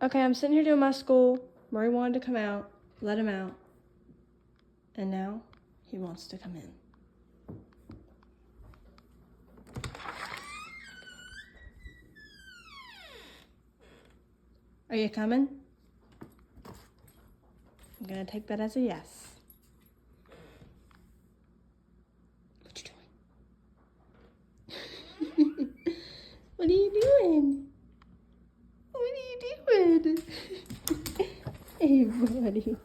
Okay, I'm sitting here doing my school. Murray wanted to come out. Let him out. And now he wants to come in. Are you coming? I'm gonna take that as a yes. What you doing? What are you doing? What are you doing? Hey, buddy.